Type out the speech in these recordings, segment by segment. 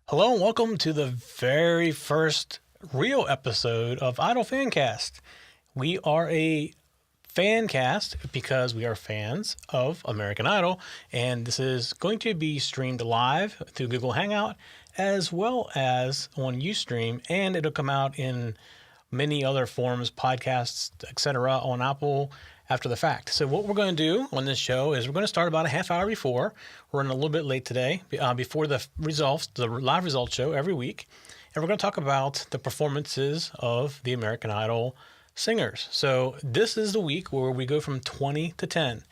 Hello and welcome to the very first real episode of Idol Fancast. We are a fan cast because we are fans of American Idol, and this is going to be streamed live through Google Hangout as well as on Ustream, and it'll come out in many other forms, podcasts, etc., on Apple after the fact. So what we're going to do on this show is we're going to start about a half hour before. We're running a little bit late today, before the results, the live results show every week. And we're going to talk about the performances of the American Idol singers. So this is the week where we go from 20 to 10.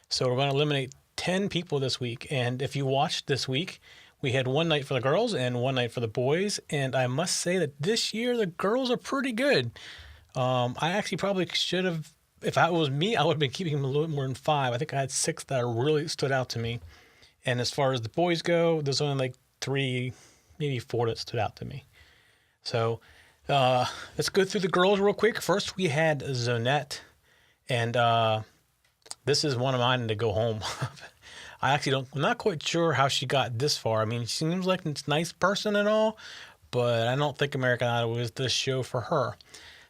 So we're going to eliminate 10 people this week. And if you watched this week, we had one night for the girls and one night for the boys. And I must say that this year, the girls are pretty good. I actually probably should have, if it was me, I would have been keeping them a little more than 5. I think I had 6 that really stood out to me. And as far as the boys go, there's only like 3, maybe 4 that stood out to me. So let's go through the girls real quick. First, we had Zonette. And this is one of mine to go home. I'm not quite sure how she got this far. I mean, she seems like a nice person and all, but I don't think American Idol was the show for her.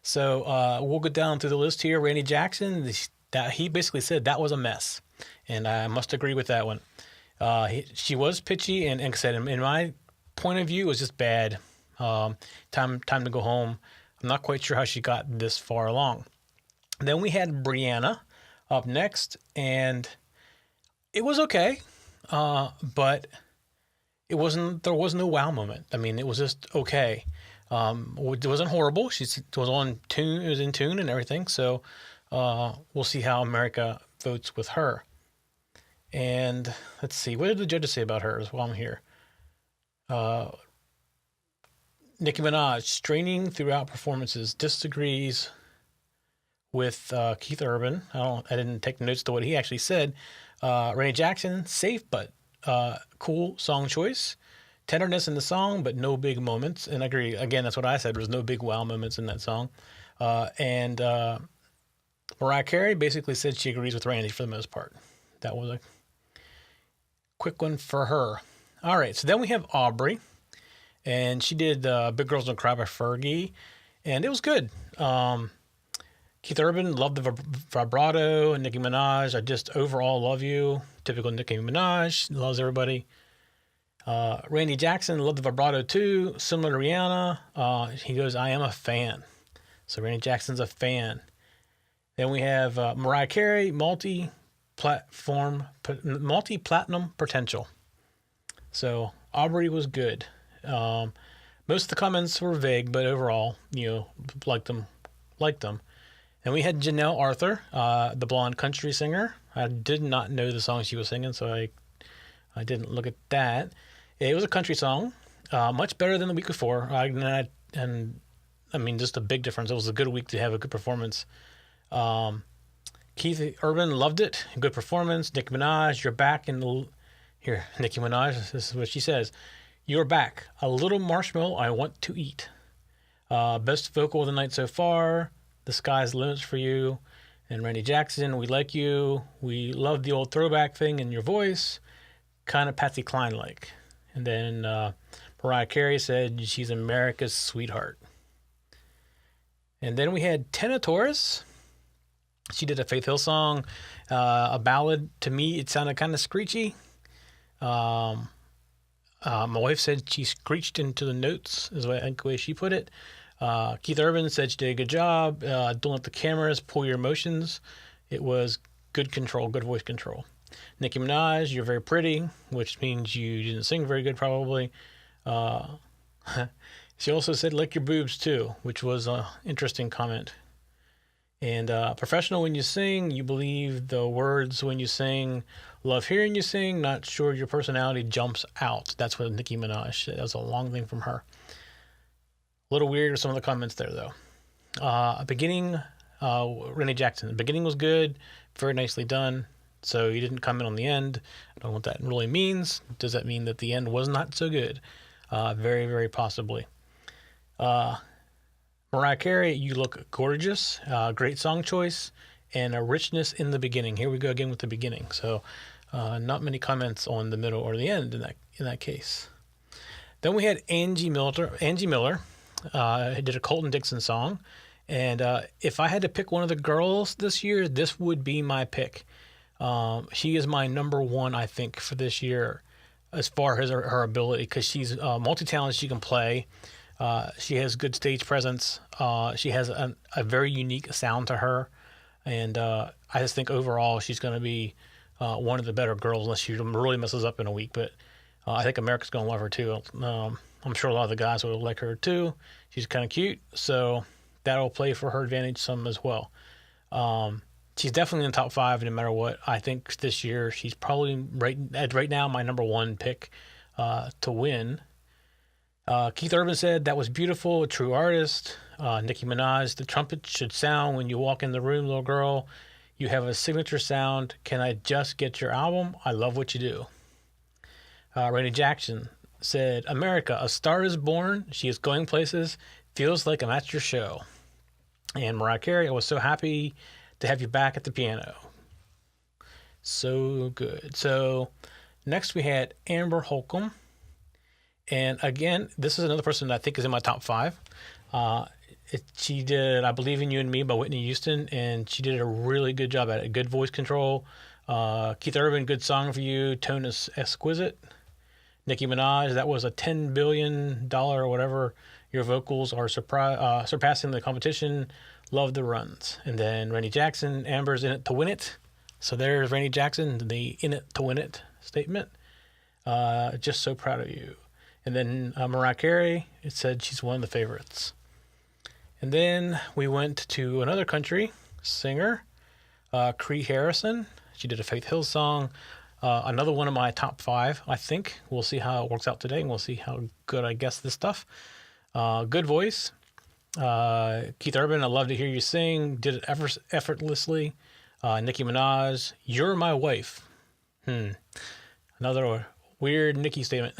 So we'll go down through the list here. Randy Jackson, he basically said that was a mess. And I must agree with that one. She was pitchy, and like I said, in my point of view, it was just bad. Time to go home. I'm not quite sure how she got this far along. Then we had Brianna up next, and it was okay, but there was no wow moment. I mean, it was just okay. It wasn't horrible. It was on tune. It was in tune and everything. So we'll see how America votes with her. And let's see. What did the judges say about her while I'm here? Nicki Minaj, straining throughout performances, disagrees with Keith Urban. I didn't take notes to what he actually said. Randy Jackson, safe but cool song choice. Tenderness in the song, but no big moments. And I agree. Again, that's what I said. There was no big wow moments in that song. And Mariah Carey basically said she agrees with Randy for the most part. That was a quick one for her. All right. So then we have Aubrey. And she did Big Girls Don't Cry by Fergie. And it was good. Keith Urban, loved the vibrato. And Nicki Minaj, I just overall love you. Typical Nicki Minaj. Loves everybody. Randy Jackson, loved the vibrato too. Similar to Rihanna. He goes, I am a fan. So Randy Jackson's a fan. Then we have Mariah Carey, multi-platinum potential. So Aubrey was good. Most of the comments were vague, but overall, liked them. And we had Janelle Arthur, the blonde country singer. I did not know the song she was singing, so I didn't look at that. It was a country song, much better than the week before. And I mean, just a big difference. It was a good week to have a good performance. Keith Urban loved it. Good performance. Nicki Minaj, you're back here. Nicki Minaj, this is what she says. You're back. A little marshmallow I want to eat. Best vocal of the night so far. The sky's the limits for you. And Randy Jackson, we like you. We love the old throwback thing in your voice. Kind of Patsy Cline-like. And then Mariah Carey said she's America's sweetheart. And then we had Tina Torres. She did a Faith Hill song, a ballad. To me, it sounded kind of screechy. My wife said she screeched into the notes, is the way she put it. Keith Urban said she did a good job. Don't let the cameras pull your emotions. It was good control, good voice control. Nicki Minaj, you're very pretty, which means you didn't sing very good probably. She also said lick your boobs too, which was an interesting comment. And professional when you sing, you believe the words when you sing. Love hearing you sing, not sure your personality jumps out. That's what Nicki Minaj said. That was a long thing from her. A little weird with some of the comments there, though. Beginning, Randy Jackson. The beginning was good, very nicely done. So he didn't comment on the end. I don't know what that really means. Does that mean that the end was not so good? Very, very possibly. Mariah Carey, you look gorgeous. Great song choice and a richness in the beginning. Here we go again with the beginning. So not many comments on the middle or the end in that case. Then we had Angie Miller. Who did a Colton Dixon song. And if I had to pick one of the girls this year, this would be my pick. She is my number one, I think, for this year as far as her ability, because she's multi-talented. She can play. She has good stage presence. She has a very unique sound to her. And I just think overall she's going to be one of the better girls, unless she really messes up in a week. But I think America's going to love her too. I'm sure a lot of the guys will like her too. She's kind of cute, so that'll play for her advantage some as well. She's definitely in the top 5 no matter what. I think this year she's probably right now my number 1 pick to win. Keith Urban said, "That was beautiful, a true artist." Nicki Minaj, "The trumpet should sound when you walk in the room, little girl. You have a signature sound. Can I just get your album? I love what you do." Randy Jackson said, "America, a star is born. She is going places. Feels like I'm at your show." And Mariah Carey, "I was so happy to have you back at the piano." So good. So next we had Amber Holcomb. And again, this is another person that I think is in my top 5. She did I Believe in You and Me by Whitney Houston, and she did a really good job at it. Good voice control. Keith Urban, "Good Song for You." Tone is exquisite. Nicki Minaj, "That was a $10 billion or whatever. Your vocals are surpassing the competition. Love the runs." And then Randy Jackson, "Amber's in it to win it." So there's Randy Jackson, the "in it to win it" statement. "Just so proud of you." And then Mariah Carey, it said she's one of the favorites. And then we went to another country singer, Kree Harrison. She did a Faith Hill song. Another one of my top 5, I think. We'll see how it works out today, and we'll see how good I guess this stuff. Good voice. Keith Urban, "I love to hear you sing. Did it effortlessly." Nicki Minaj, "You're my wife." Another weird Nicki statement.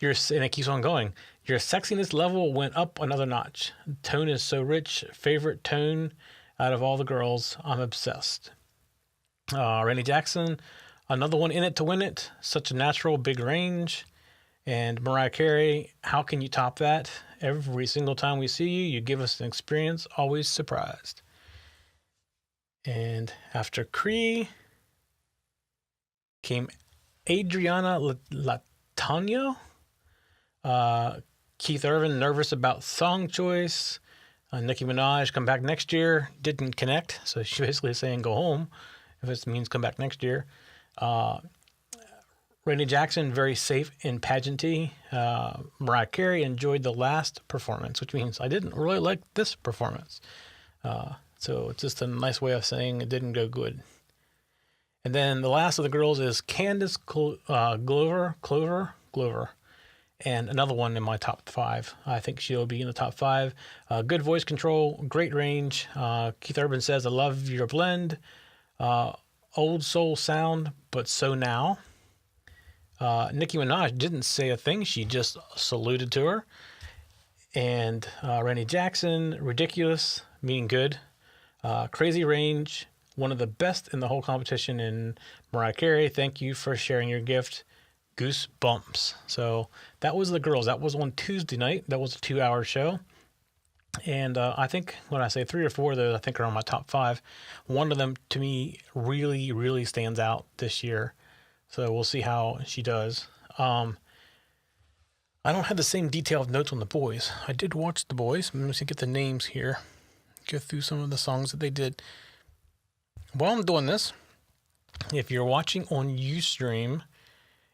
And it keeps on going. "Your sexiness level went up another notch. Tone is so rich. Favorite tone out of all the girls. I'm obsessed." Randy Jackson, "Another one in it to win it. Such a natural, big range." And Mariah Carey, "How can you top that? Every single time we see you, you give us an experience, always surprised." And after Kree came Adriana Latano. Keith Urban, "Nervous about song choice." Nicki Minaj, "Come back next year." Didn't connect, so she's basically saying go home if it means come back next year. Randy Jackson, "Very safe in pageantry." Mariah Carey, "Enjoyed the last performance," which means I didn't really like this performance. So it's just a nice way of saying it didn't go good. And then the last of the girls is Candice Glover. And another one in my top 5. I think she'll be in the top 5. Good voice control, great range. Keith Urban says, "I love your blend. Old soul sound, but so now." Nicki Minaj didn't say a thing. She just saluted to her. And Randy Jackson, "Ridiculous," meaning good. Crazy range, one of the best in the whole competition. And Mariah Carey, "Thank you for sharing your gift. Goosebumps." So that was the girls. That was on Tuesday night. That was a 2-hour show. And I think when I say 3 or 4 of those, I think are on my top 5. One of them, to me, really, really stands out this year. So we'll see how she does. I don't have the same detailed notes on the boys. I did watch the boys. Let me see, get the names here. Go through some of the songs that they did. While I'm doing this, if you're watching on Ustream,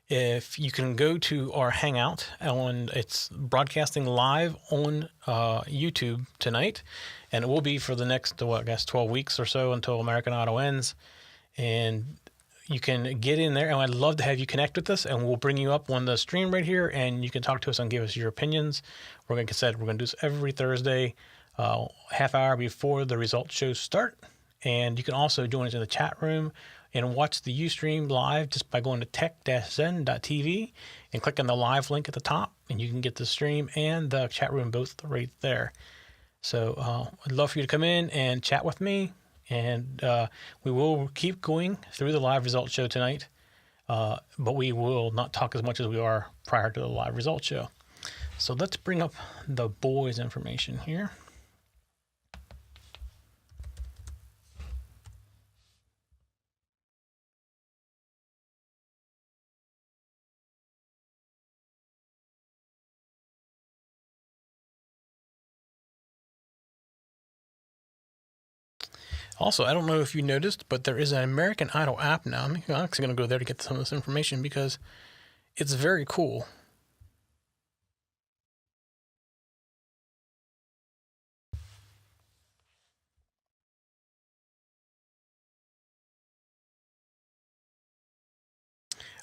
if you can go to our Hangout, it's broadcasting live on YouTube tonight, and it will be for the next, 12 weeks or so until American Idol ends. And you can get in there, and I'd love to have you connect with us, and we'll bring you up on the stream right here, and you can talk to us and give us your opinions. We're going to do this every Thursday, half hour before the results shows start. And you can also join us in the chat room and watch the Ustream live just by going to tech-zen.tv and clicking the live link at the top, and you can get the stream and the chat room both right there. So I'd love for you to come in and chat with me, and we will keep going through the live results show tonight. but we will not talk as much as we are prior to the live results show. So let's bring up the boys' information here. Also, I don't know if you noticed, but there is an American Idol app now. I'm actually going to go there to get some of this information because it's very cool.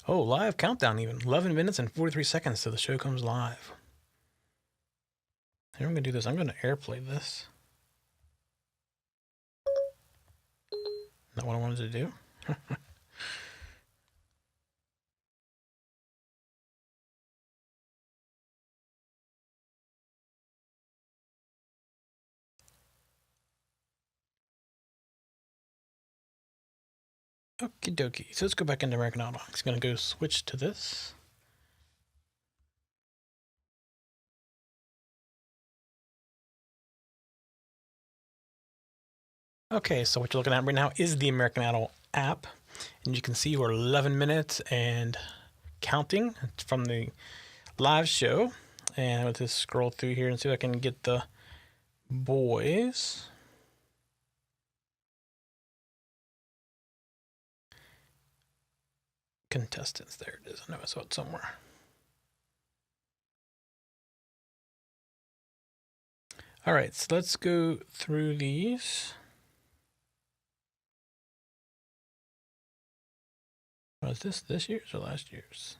Oh, live countdown even. 11 minutes and 43 seconds till the show comes live. Here, I'm going to do this. I'm going to airplay this. Not what I wanted to do. Okie dokie. So let's go back into American Idol. I'm just going to go switch to this. Okay, so what you're looking at right now is the American Idol app. And you can see we're 11 minutes and counting. It's from the live show. And I'll just scroll through here and see if I can get the boys. Contestants, there it is. I know I saw it somewhere. All right, so let's go through these. Was this year's or last year's?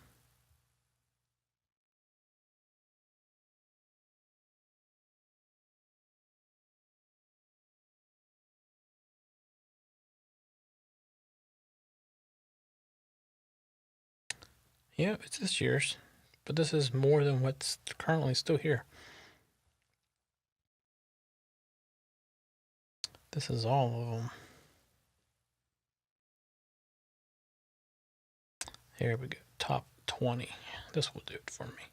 Yeah, it's this year's, but this is more than what's currently still here. This is all of them. Here we go, top 20. This will do it for me.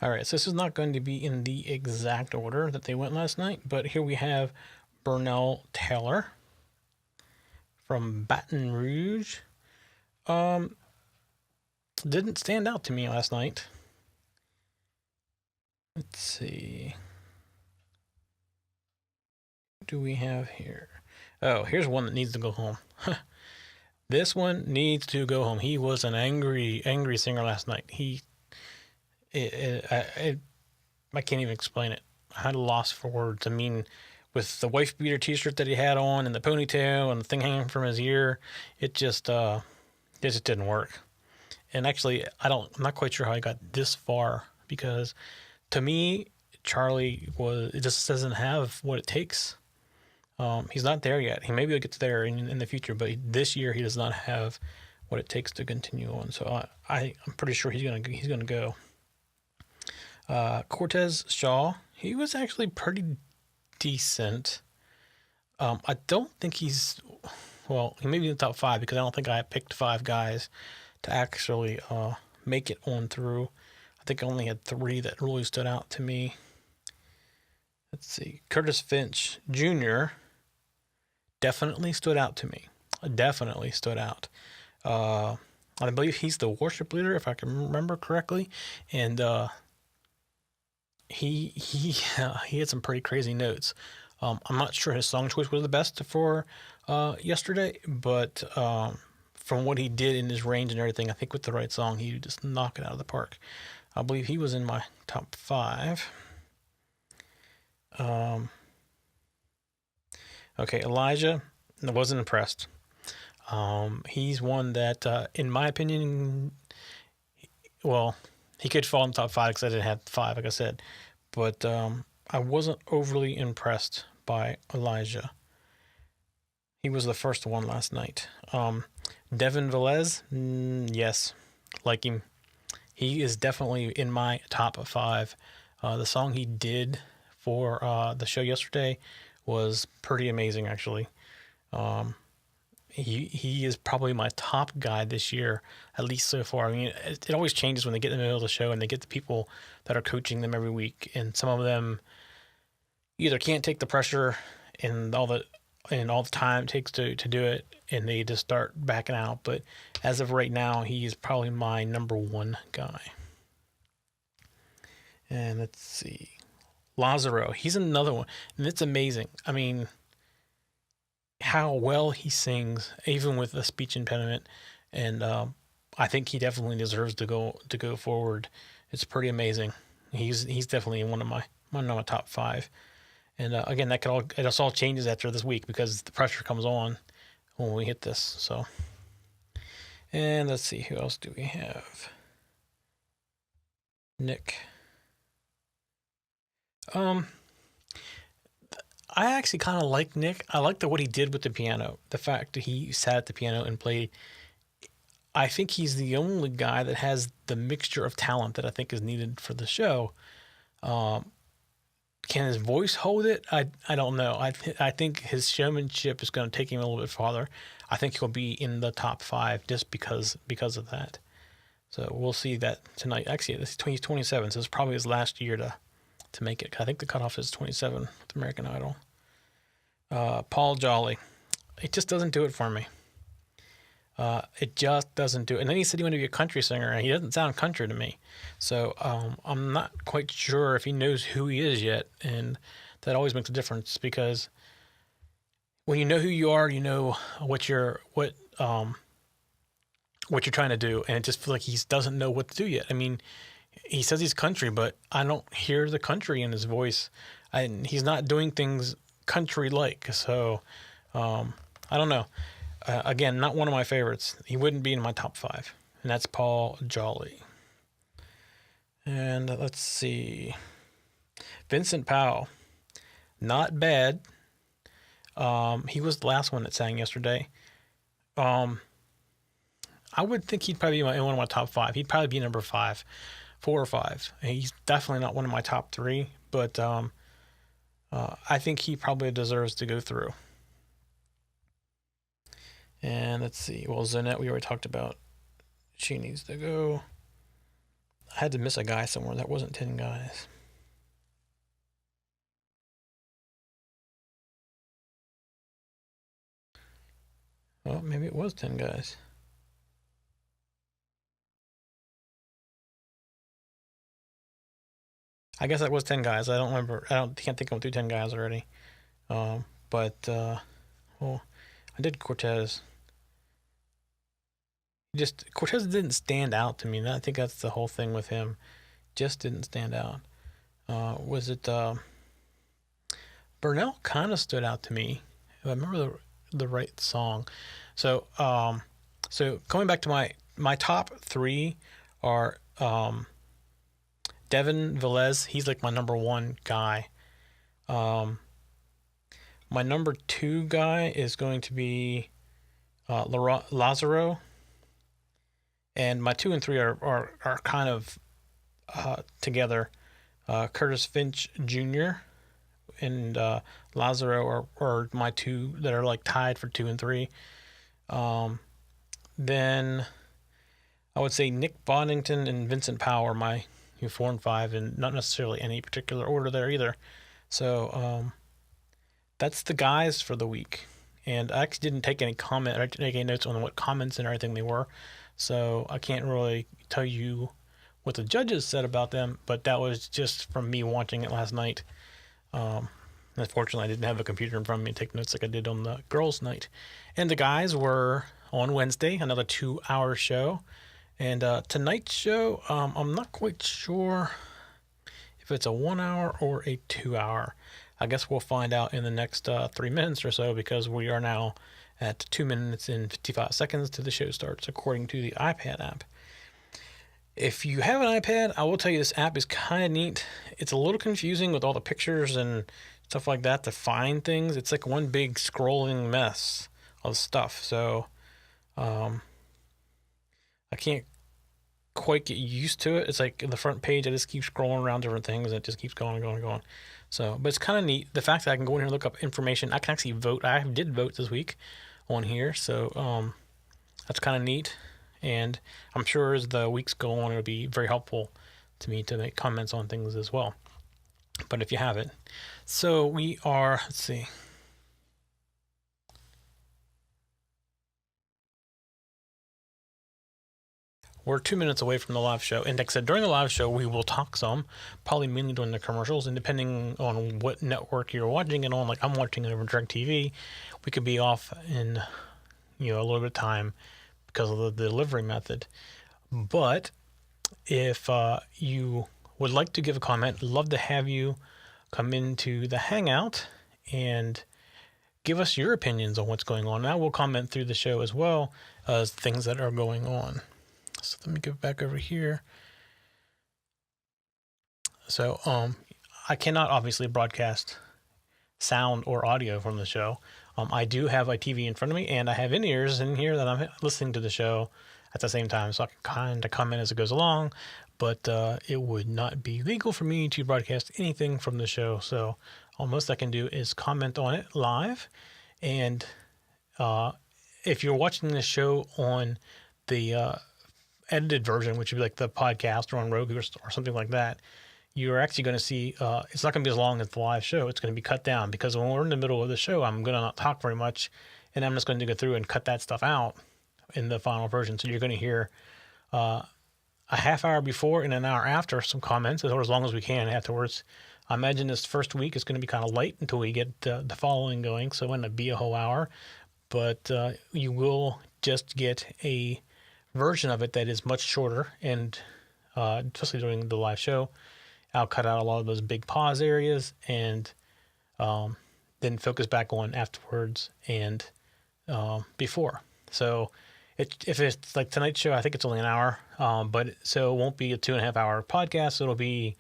All right, so this is not going to be in the exact order that they went last night, but here we have Burnell Taylor from Baton Rouge. Didn't stand out to me last night. Let's see. What do we have here? Oh, here's one that needs to go home. This one needs to go home. He was an angry singer last night. I can't even explain it. I had a loss for words. I mean, with the wife beater T-shirt that he had on and the ponytail and the thing hanging from his ear, it just didn't work. And actually, I'm not quite sure how I got this far because, to me, Charlie just doesn't have what it takes. He's not there yet. He maybe will get there in the future, but this year he does not have what it takes to continue on. So I'm pretty sure he's gonna go. Cortez Shaw, he was actually pretty decent. I don't think he may be in the top 5 because I don't think I picked 5 guys to actually make it on through. I think I only had 3 that really stood out to me. Let's see. Curtis Finch Jr. definitely stood out to me. Definitely stood out. I believe he's the worship leader, if I can remember correctly. And he had some pretty crazy notes. I'm not sure his song choice was the best for yesterday, but from what he did in his range and everything, I think with the right song, he would just knock it out of the park. I believe he was in my top 5. Okay, Elijah, I wasn't impressed. He's one that, in my opinion, he could fall in the top 5 because I didn't have 5, like I said. But I wasn't overly impressed by Elijah. He was the first one last night. Devin Velez, yes, like him. He is definitely in my top 5. The song he did for the show yesterday was pretty amazing, actually. He is probably my top guy this year, at least so far. I mean, it always changes when they get in the middle of the show and they get the people that are coaching them every week, and some of them either can't take the pressure and all the time it takes to do it, and they just start backing out. But as of right now, he is probably my number one guy. And let's see, Lazaro, he's another one, and it's amazing. I mean, how well he sings, even with a speech impediment, and I think he definitely deserves to go forward. It's pretty amazing. He's definitely one of my top 5. And again, it all changes after this week because the pressure comes on when we hit this. So, and let's see, who else do we have? Nick. I actually kind of like Nick. I like what he did with the piano. The fact that he sat at the piano and played. I think he's the only guy that has the mixture of talent that I think is needed for the show. Can his voice hold it? I don't know. I think his showmanship is going to take him a little bit farther. I think he'll be in the top 5 just because of that. So we'll see that tonight. Actually, he's 27, so it's probably his last year to make it. I think the cutoff is 27 with American Idol. Paul Jolley. It just doesn't do it for me. It just doesn't do it. And then he said he wanted to be a country singer, and he doesn't sound country to me. So I'm not quite sure if he knows who he is yet, and that always makes a difference, because when you know who you are, you know what you're trying to do, and it just feels like he doesn't know what to do yet. I mean, he says he's country, but I don't hear the country in his voice, and he's not doing things country-like. So I don't know. Again, not one of my favorites. He wouldn't be in my top 5, and that's Paul Jolley. And let's see, Vincent Powell, not bad. He was the last one that sang yesterday. I would think he'd probably be in one of my top 5. He'd probably be number 5, 4 or 5. He's definitely not one of my top 3, but I think he probably deserves to go through. And let's see. Well, Zanette, we already talked about. She needs to go. I had to miss a guy somewhere. That wasn't 10 guys. Well, maybe it was 10 guys. I guess that was 10 guys. I don't remember. Can't think of 10 guys already. But I did Cortez. Cortez didn't stand out to me. I think that's the whole thing with him. Just didn't stand out. Was it Burnell kind of stood out to me. If I remember the right song. So going back to my top 3 are Devin Velez. He's like my number 1 guy. My number 2 guy is going to be Lazaro. And my 2 and 3 are kind of together. Curtis Finch Jr. and Lazaro are my 2 that are like tied for 2 and 3. Then I would say Nick Boddington and Vincent Powell are my 4 and 5, and not necessarily any particular order there either. So that's the guys for the week. And I actually didn't take any comment or take any notes on what comments and everything they were. So I can't really tell you what the judges said about them, but that was just from me watching it last night. Unfortunately, I didn't have a computer in front of me to take notes like I did on the girls' night. And the guys were on Wednesday, another 2-hour show. And tonight's show, I'm not quite sure if it's a 1 hour or a 2 hour. I guess we'll find out in the next 3 minutes or so, because we are now at 2 minutes and 55 seconds to the show starts, according to the iPad app. If you have an iPad, I will tell you this app is kind of neat. It's a little confusing with all the pictures and stuff like that to find things. It's like one big scrolling mess of stuff. So I can't quite get used to it. It's like in the front page, I just keep scrolling around different things, and it just keeps going and going and going. So, but it's kind of neat. The fact that I can go in here and look up information. I can actually vote. I did vote this week on here, so that's kind of neat. And I'm sure as the weeks go on, it'll be very helpful to me to make comments on things as well. But if you have it. So we are, let's see. We're 2 minutes away from the live show. And like I said, during the live show, we will talk some, probably mainly during the commercials. And depending on what network you're watching it on, like I'm watching it over DirecTV, we could be off in, a little bit of time because of the delivery method. But if you would like to give a comment, love to have you come into the Hangout and give us your opinions on what's going on. And I will comment through the show as well as things that are going on. So let me get back over here. So I cannot obviously broadcast sound or audio from the show. I do have a TV in front of me, and I have in-ears in here that I'm listening to the show at the same time, so I can kind of comment as it goes along, but it would not be legal for me to broadcast anything from the show, so all most I can do is comment on it live. And if you're watching this show on the edited version, which would be like the podcast or on Roku or something like that, you're actually going to see it's not going to be as long as the live show. It's going to be cut down because when we're in the middle of the show, I'm going to not talk very much, and I'm just going to go through and cut that stuff out in the final version. So you're going to hear a half hour before and an hour after some comments, or as long as we can afterwards. I imagine this first week is going to be kind of light until we get the following going, so it wouldn't be a whole hour, but you will just get a version of it that is much shorter, and especially during the live show, I'll cut out a lot of those big pause areas and then focus back on afterwards and before. So if it's like tonight's show, I think it's only an hour, but so it won't be a 2.5 hour podcast. So it'll be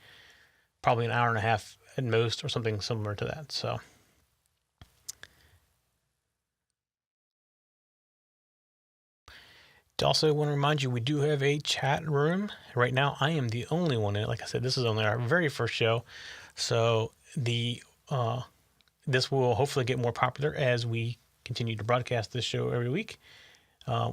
probably an hour and a half at most or something similar to that. So. Also want to remind you, we do have a chat room. Right now, I am the only one in it. Like I said, this is only our very first show. So this will hopefully get more popular as we continue to broadcast this show every week.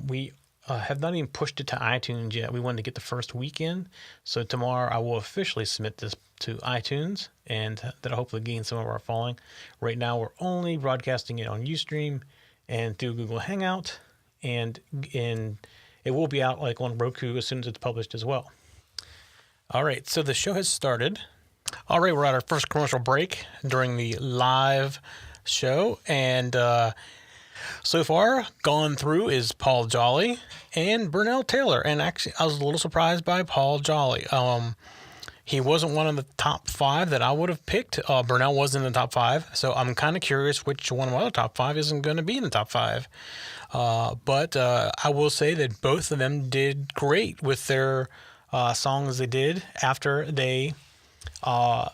We have not even pushed it to iTunes yet. We wanted to get the first week in. So tomorrow I will officially submit this to iTunes, and that'll hopefully gain some of our following. Right now, we're only broadcasting it on Ustream and through Google Hangout. And it will be out like on Roku as soon as it's published as well. All right, so the show has started. All right, we're at our first commercial break during the live show. And so far, gone through is Paul Jolley and Burnell Taylor. And actually, I was a little surprised by Paul Jolley. He wasn't one of the top 5 that I would have picked. Burnell was in the top 5. So I'm kind of curious which one of my other top 5 isn't going to be in the top 5. But I will say that both of them did great with their songs they did after they won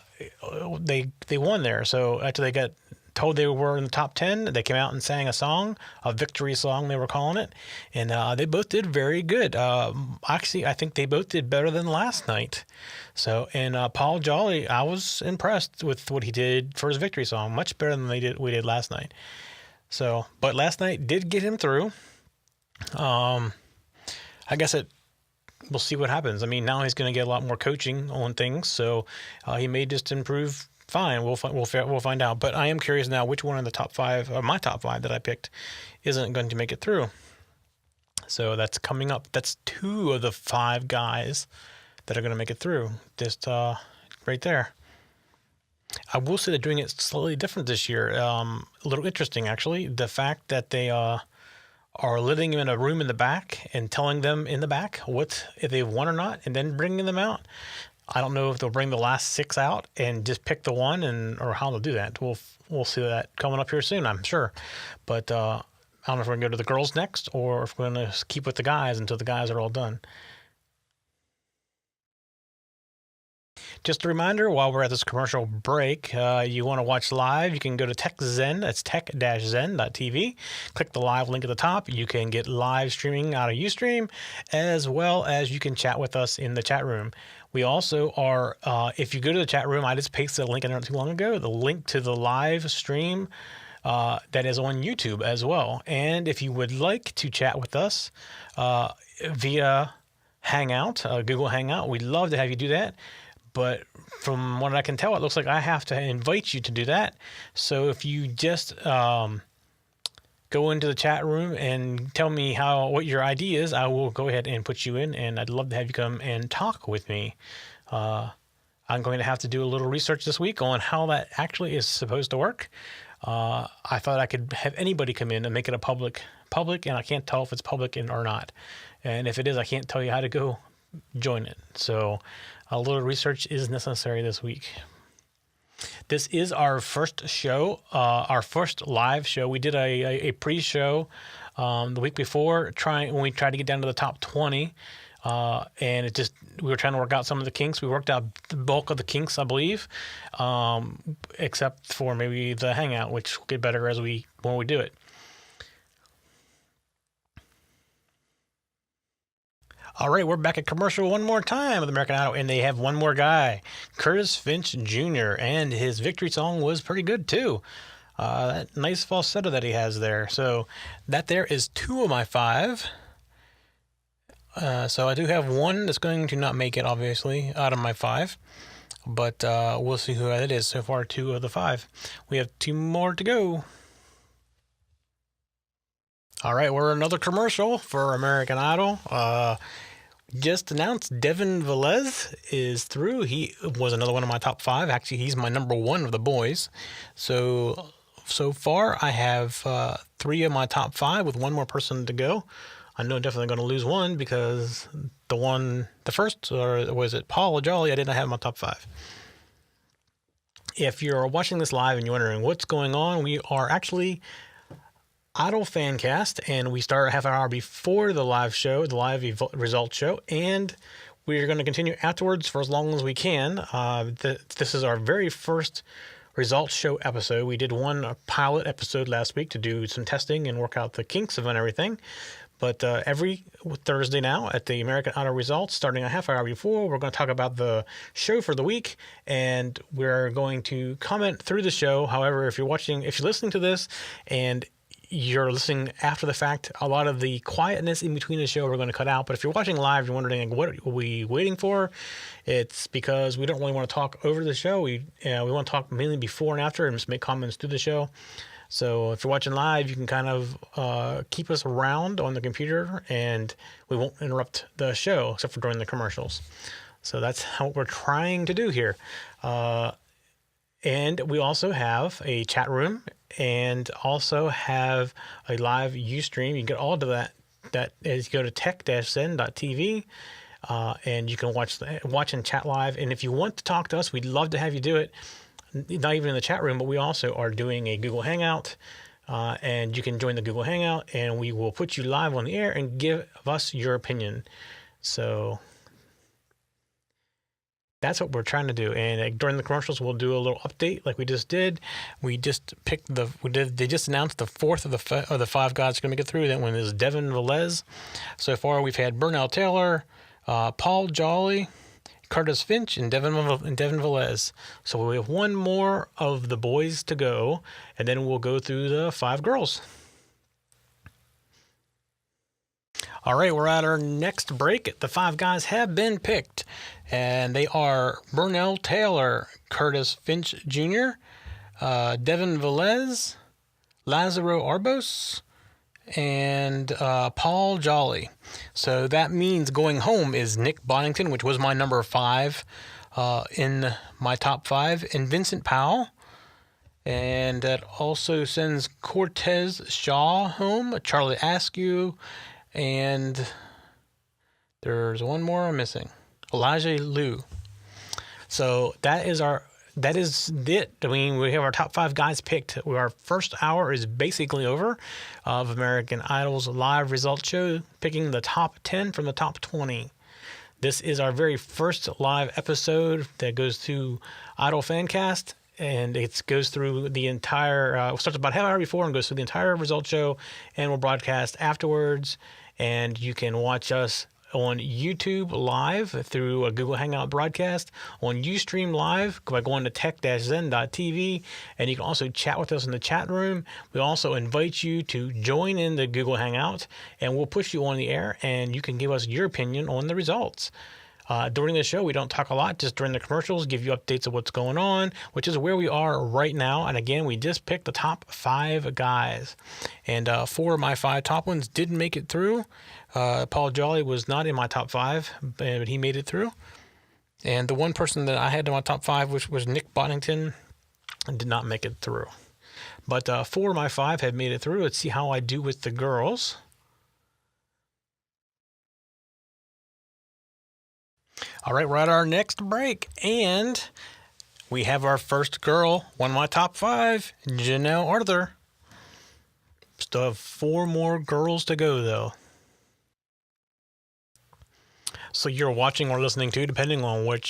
there. So after they got told they were in the top 10, they came out and sang a song, a victory song they were calling it, and they both did very good. Actually, I think they both did better than last night. So, and Paul Jolley, I was impressed with what he did for his victory song, much better than we did last night. So, but last night did get him through. I guess we'll see what happens. I mean, now he's going to get a lot more coaching on things, so he may just improve. Fine, we'll find out. But I am curious now which one of the top 5, or my top 5 that I picked, isn't going to make it through. So that's coming up. That's 2 of the 5 guys that are going to make it through. Just right there. I will say they're doing it slightly different this year. A little interesting, actually. The fact that they are letting them in a room in the back and telling them in the back if they've won or not, and then bringing them out. I don't know if they'll bring the last 6 out and just pick the one, or how they'll do that. We'll see that coming up here soon, I'm sure. But I don't know if we're going to go to the girls next, or if we're going to keep with the guys until the guys are all done. Just a reminder, while we're at this commercial break, you want to watch live, you can go to TechZen, that's tech-zen.tv. Click the live link at the top. You can get live streaming out of Ustream, as well as you can chat with us in the chat room. We also are, if you go to the chat room, I just pasted a link in there not too long ago, the link to the live stream that is on YouTube as well. And if you would like to chat with us via Hangout, Google Hangout, we'd love to have you do that. But from what I can tell, it looks like I have to invite you to do that. So if you just go into the chat room and tell me what your ID is, I will go ahead and put you in, and I'd love to have you come and talk with me. I'm going to have to do a little research this week on how that actually is supposed to work. I thought I could have anybody come in and make it a public, and I can't tell if it's public or not. And if it is, I can't tell you how to go join it. So a little research is necessary this week. This is our first show, our first live show. We did a pre-show the week before when we tried to get down to the top 20. And we were trying to work out some of the kinks. We worked out the bulk of the kinks, I believe, except for maybe the Hangout, which will get better when we do it. All right, we're back at commercial one more time with American Idol, and they have one more guy, Curtis Finch Jr., and his victory song was pretty good, too. That nice falsetto that he has there. So that there is 2 of my 5. So I do have one that's going to not make it, obviously, out of my 5. But we'll see who that is. So far, 2 of the 5. We have 2 more to go. All right, we're another commercial for American Idol. Just announced Devin Velez is through. He was another one of my top 5. Actually, he's my number 1 of the boys. So far, I have 3 of my top 5 with 1 more person to go. I know I'm definitely going to lose one because the first, or was it Paul Jolley, I didn't have in my top 5. If you're watching this live and you're wondering what's going on, we are actually Idol Fancast, and we start a half an hour before the live show, the live results show, and we're going to continue afterwards for as long as we can. This is our very first results show episode. We did one pilot episode last week to do some testing and work out the kinks of and everything. But every Thursday now at the American Idol results, starting a half hour before, we're going to talk about the show for the week, and we're going to comment through the show. However, if you're listening to this and you're listening after the fact, a lot of the quietness in between the show we're going to cut out. But if you're watching live, you're wondering what are we waiting for? It's because we don't really want to talk over the show. We want to talk mainly before and after and just make comments through the show. So if you're watching live, you can kind of keep us around on the computer, and we won't interrupt the show except for during the commercials. So that's what we're trying to do here. And we also have a chat room and also have a live Ustream. You can get all of that is go to tech-zen.tv, and you can watch and chat live. And if you want to talk to us, we'd love to have you do it. Not even in the chat room, but we also are doing a Google Hangout, and you can join the Google Hangout, and we will put you live on the air and give us your opinion. So that's what we're trying to do. And during the commercials, we'll do a little update like we just did. They just announced the 4th of the 5 guys going to get through. That one is Devin Velez. So far, we've had Burnell Taylor, Paul Jolley, Curtis Finch, and Devin Velez. So we have 1 more of the boys to go, and then we'll go through the 5 girls. All right, we're at our next break. The 5 guys have been picked, and they are Burnell Taylor, Curtis Finch Jr., Devin Velez, Lazaro Arbos, and Paul Jolley. So that means going home is Nick Bonington, which was my number 5 in my top 5, and Vincent Powell. And that also sends Cortez Shaw home, Charlie Askew, and there's 1 more I'm missing, Elijah Liu. So that is it. I mean, we have our top 5 guys picked. Our first hour is basically over of American Idol's live results show, picking the top 10 from the top 20. This is our very first live episode that goes to Idol Fancast, and it goes through the entire, it starts about half an hour before and goes through the entire result show, and we'll broadcast afterwards. And you can watch us on YouTube live through a Google Hangout broadcast, on Ustream live by going to tech-zen.tv, and you can also chat with us in the chat room. We also invite you to join in the Google Hangout, and we'll push you on the air, and you can give us your opinion on the results. During the show, we don't talk a lot. Just during the commercials, give you updates of what's going on, which is where we are right now. And again, we just picked the top 5 guys. And 4 of my 5 top ones didn't make it through. Paul Jolley was not in my top 5, but he made it through. And the one person that I had in my top 5, which was Nick Boddington, did not make it through. But 4 of my 5 have made it through. Let's see how I do with the girls. All right, we're at our next break, and we have our first girl, one of my top 5, Janelle Arthur. Still have 4 more girls to go, though. So you're watching or listening to, depending on where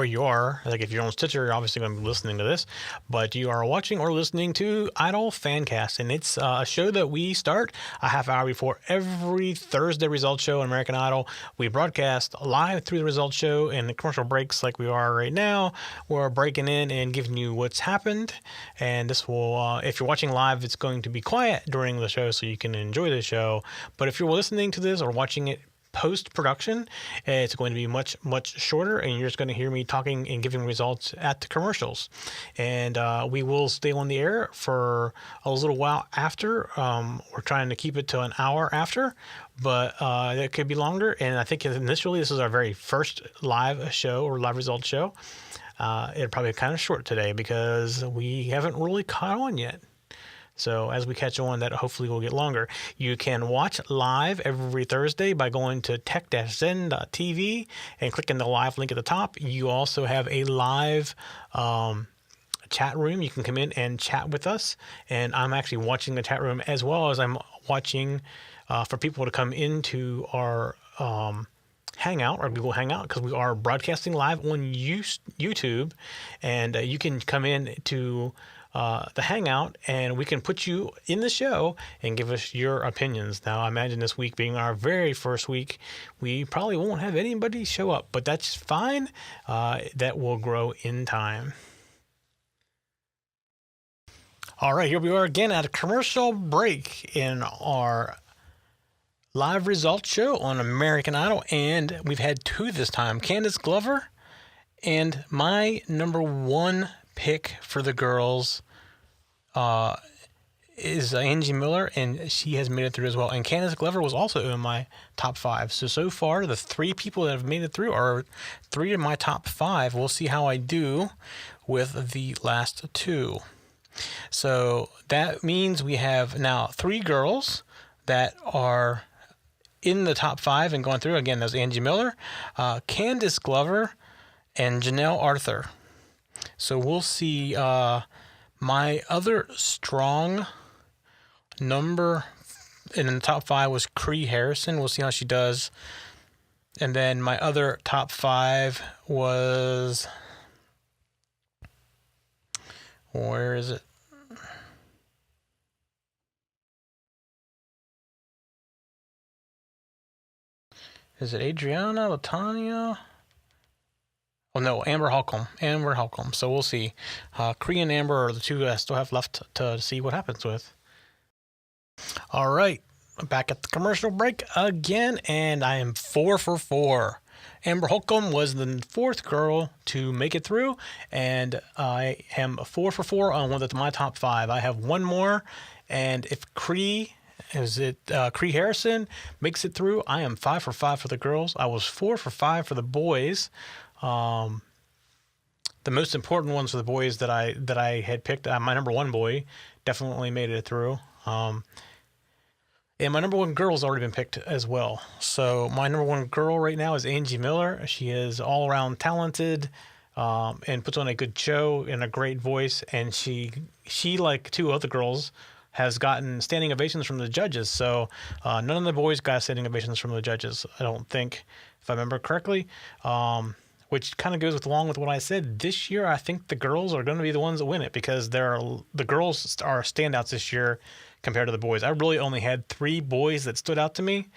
you are. Like if you're on Stitcher, you're obviously going to be listening to this. But you are watching or listening to Idol Fancast, and it's a show that we start a half hour before every Thursday results show on American Idol. We broadcast live through the results show, and the commercial breaks like we are right now. We're breaking in and giving you what's happened. And this will, if you're watching live, it's going to be quiet during the show so you can enjoy the show. But if you're listening to this or watching it post-production, it's going to be much shorter, and you're just going to hear me talking and giving results at the commercials. And we will stay on the air for a little while after. We're trying to keep it to an hour after, but it could be longer. And I think initially this is our very first live show or live results show. It'll probably be kind of short today because we haven't really caught on yet. So as we catch on, that hopefully will get longer. You can watch live every Thursday by going to tech-zen.tv and clicking the live link at the top. You also have a live chat room. You can come in and chat with us. And I'm actually watching the chat room as well as I'm watching for people to come into our Hangout or Google Hangout, because we are broadcasting live on YouTube. And you can come in to the Hangout, and we can put you in the show and give us your opinions. Now, I imagine this week being our very first week, we probably won't have anybody show up, but that's fine. That will grow in time. All right, here we are again at a commercial break in our live results show on American Idol, and we've had 2 this time. Candice Glover and my number 1 pick for the girls is Angie Miller, and she has made it through as well. And Candice Glover was also in my top 5. So far, the 3 people that have made it through are 3 of my top 5. We'll see how I do with the last 2. So that means we have now 3 girls that are in the top 5 and going through. Again, there's Angie Miller, Candice Glover, and Janelle Arthur. So we'll see. My other strong number in the top 5 was Kree Harrison. We'll see how she does. And then my other top 5 was, where is it? Is it Adriana, Latanya? Oh, no, Amber Holcomb. So we'll see. Kree and Amber are the 2 I still have left to see what happens with. All right, back at the commercial break again, and I am 4 for 4. Amber Holcomb was the 4th girl to make it through, and I am 4 for 4 on one of my top 5. I have 1 more, and if Kree Harrison makes it through, I am 5 for 5 for the girls. I was 4 for 5 for the boys. The most important ones for the boys that I had picked, my number 1 boy definitely made it through. And my number 1 girl has already been picked as well. So my number 1 girl right now is Angie Miller. She is all around talented, and puts on a good show and a great voice. And she like 2 other girls, has gotten standing ovations from the judges. So none of the boys got standing ovations from the judges, I don't think, if I remember correctly. Which kind of goes along with what I said. This year, I think the girls are going to be the ones that win it because the girls are standouts this year compared to the boys. I really only had 3 boys that stood out to me.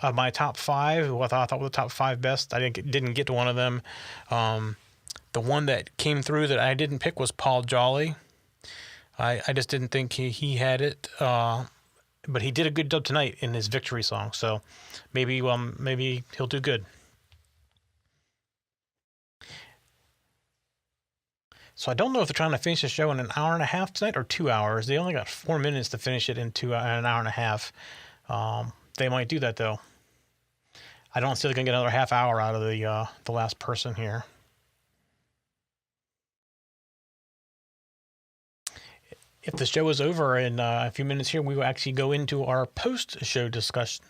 Of my top 5, who I thought were the top 5 best, I didn't get to one of them. The one that came through that I didn't pick was Paul Jolley. I just didn't think he had it. But he did a good job tonight in his victory song. So maybe he'll do good. So I don't know if they're trying to finish the show in an hour and a half tonight or 2 hours. They only got 4 minutes to finish it in an hour and a half. They might do that though. I don't see they're gonna get another half hour out of the last person here. If the show is over in a few minutes here, we will actually go into our post-show discussion,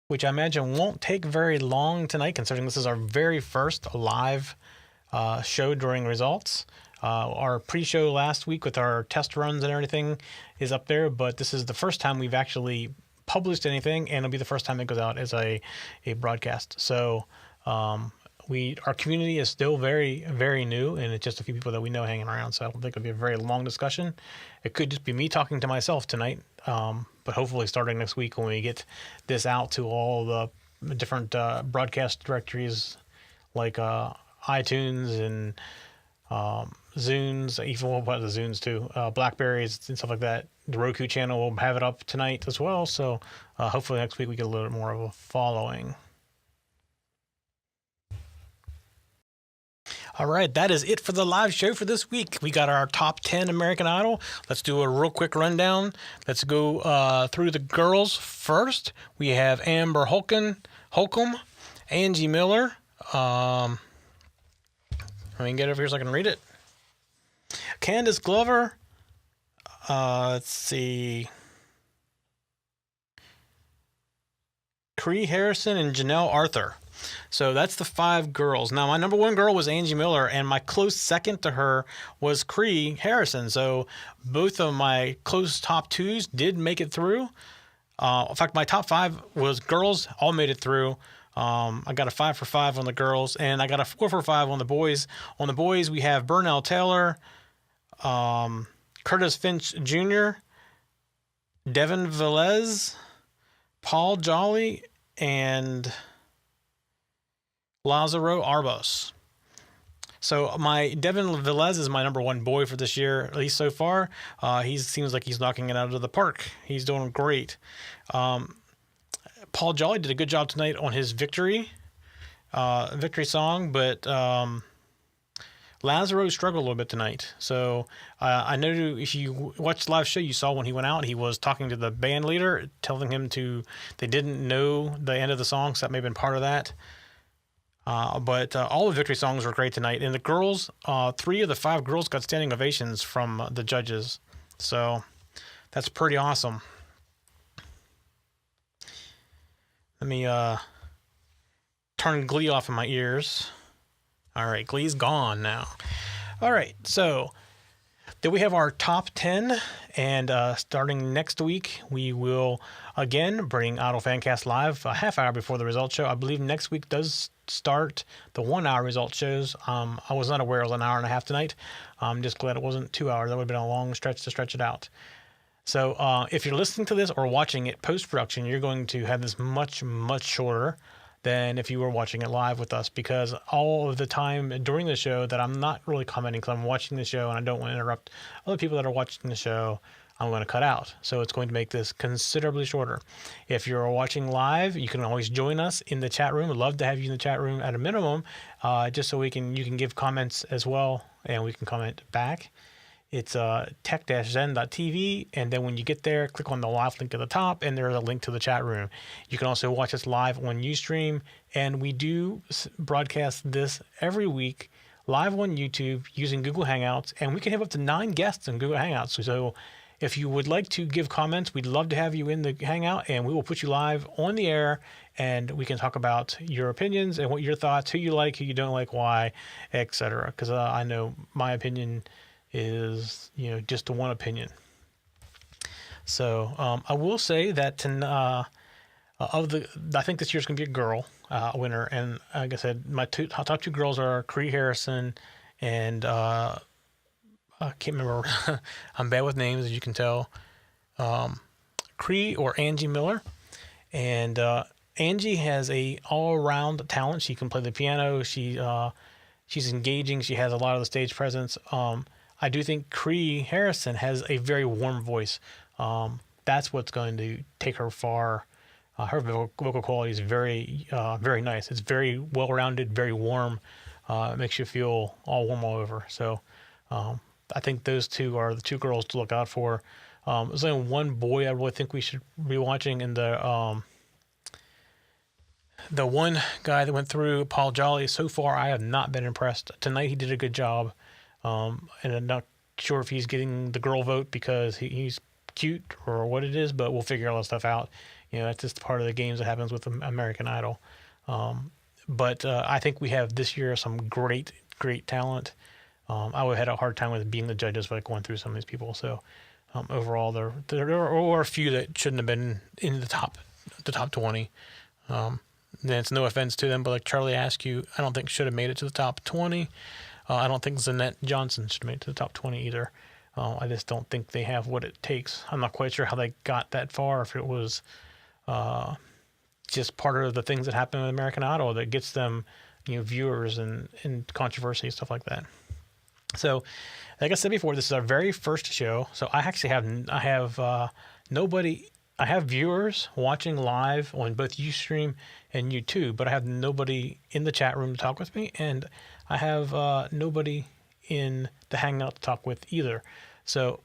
which I imagine won't take very long tonight, considering this is our very first live show during results. Our pre-show last week with our test runs and everything is up there, but this is the first time we've actually published anything, and it'll be the first time it goes out as a broadcast. So our community is still very, very new, and it's just a few people that we know hanging around, so I don't think it'll be a very long discussion. It could just be me talking to myself tonight, but hopefully starting next week when we get this out to all the different broadcast directories like iTunes and Zunes, even the Zunes too, Blackberries and stuff like that. The Roku channel will have it up tonight as well, so hopefully next week we get a little bit more of a following. All right, that is it for the live show for this week. We got our top 10 American Idol. Let's do a real quick rundown. Let's go through the girls first. We have Amber Holcomb, Angie Miller. Let me get over here so I can read it. Candice Glover. Let's see. Kree Harrison and Janelle Arthur. So that's the 5 girls. Now, my number 1 girl was Angie Miller, and my close second to her was Kree Harrison. So both of my close top 2s did make it through. In fact, my top 5 was girls, all made it through. I got a 5 for 5 on the girls, and I got a 4 for 5 on the boys. On the boys, we have Burnell Taylor, Finch Jr., Devin Velez, Paul Jolley, and Lazaro Arbos. So my Devin Velez is my number 1 boy for this year, at least so far. He seems like he's knocking it out of the park. He's doing great. Paul Jolley did a good job tonight on his victory song, but Lazaro struggled a little bit tonight. So I know if you watched the live show, you saw when he went out, he was talking to the band leader, telling him they didn't know the end of the song, so that may have been part of that. But all the victory songs were great tonight. And the girls, 3 of the 5 girls got standing ovations from the judges. So that's pretty awesome. Let me turn Glee off in my ears. All right, Glee's gone now. All right, so then we have our top 10. And starting next week, we will again bring Idol Fancast live a half hour before the results show. I believe next week does start the 1 hour results shows. I was not aware it was an hour and a half tonight. I'm just glad it wasn't 2 hours. That would have been a long stretch to stretch it out. So if you're listening to this or watching it post-production, you're going to have this much, much shorter than if you were watching it live with us, because all of the time during the show that I'm not really commenting because I'm watching the show and I don't want to interrupt other people that are watching the show, I'm going to cut out. So it's going to make this considerably shorter. If you're watching live, you can always join us in the chat room. I'd love to have you in the chat room at a minimum, just so you can give comments as well, and we can comment back. It's tech-zen.tv, and then when you get there, click on the live link at the top, and there's a link to the chat room. You can also watch us live on Ustream, and we do broadcast this every week live on YouTube using Google Hangouts, and we can have up to 9 guests in Google Hangouts. So if you would like to give comments, we'd love to have you in the Hangout, and we will put you live on the air, and we can talk about your opinions and what your thoughts, who you like, who you don't like, why, etc. Because I know my opinion is, just the one opinion. So I will say that I think this year's going to be a girl winner, and like I said, my top two girls are Kree Harrison and I can't remember. I'm bad with names, as you can tell. Kree or Angie Miller, and Angie has a all-around talent. She can play the piano. She's engaging. She has a lot of the stage presence. I do think Kree Harrison has a very warm voice. That's what's going to take her far. Her vocal quality is very, very nice. It's very well-rounded, very warm. It makes you feel all warm all over. So I think those two are the two girls to look out for. There's only one boy I really think we should be watching, and the one guy that went through, Paul Jolley. So far, I have not been impressed. Tonight, he did a good job, and I'm not sure if he's getting the girl vote because he's cute or what it is, but we'll figure all that stuff out. That's just part of the games that happens with American Idol. But I think we have this year some great talent. I would have had a hard time with being the judges, but going through some of these people. So overall, there are a few that shouldn't have been in the top 20. Then it's no offense to them, but like Charlie Askew, I don't think should have made it to the top 20. I don't think Zanette Johnson should have made it to the top 20 either. I just don't think they have what it takes. I'm not quite sure how they got that far, if it was just part of the things that happen with American Idol that gets them, viewers and controversy, stuff like that. So, like I said before, this is our very first show. So I actually have nobody. I have viewers watching live on both Ustream and YouTube, but I have nobody in the chat room to talk with me, and I have nobody in the Hangout to talk with either. So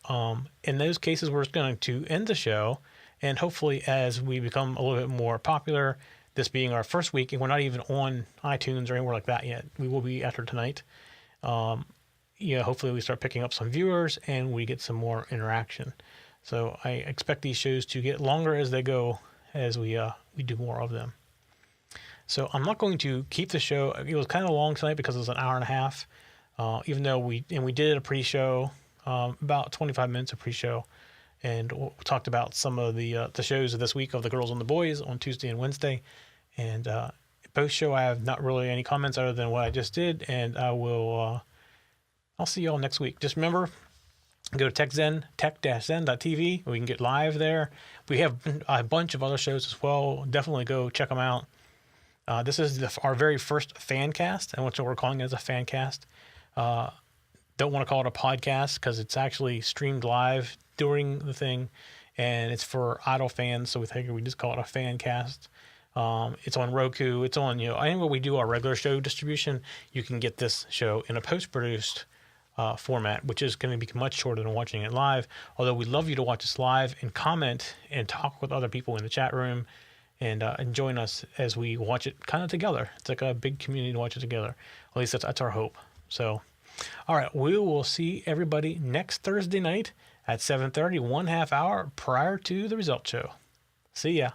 in those cases, we're going to end the show, and hopefully as we become a little bit more popular, this being our first week, and we're not even on iTunes or anywhere like that yet. We will be after tonight. Hopefully we start picking up some viewers and we get some more interaction. So I expect these shows to get longer as they go, as we do more of them. So I'm not going to keep the show. It was kind of long tonight because it was an hour and a half. Even though we did a pre-show, about 25 minutes of pre-show, and we talked about some of the shows of this week of the girls and the boys on Tuesday and Wednesday. And both show I have not really any comments other than what I just did, and I'll see y'all next week. Just remember, go to tech-zen.tv. We can get live there. We have a bunch of other shows as well. Definitely go check them out. This is our very first Fancast, and what we're calling it is a Fancast. Don't want to call it a podcast because it's actually streamed live during the thing, and it's for Idol fans, so we think we just call it a Fancast. It's on Roku. It's on, anywhere we do our regular show distribution, you can get this show in a post-produced format, which is going to be much shorter than watching it live. Although we'd love you to watch us live and comment and talk with other people in the chat room and join us as we watch it kind of together. It's like a big community to watch it together. At least that's our hope. So, all right, we will see everybody next Thursday night at 7:30, 1/2 hour prior to the result show. See ya.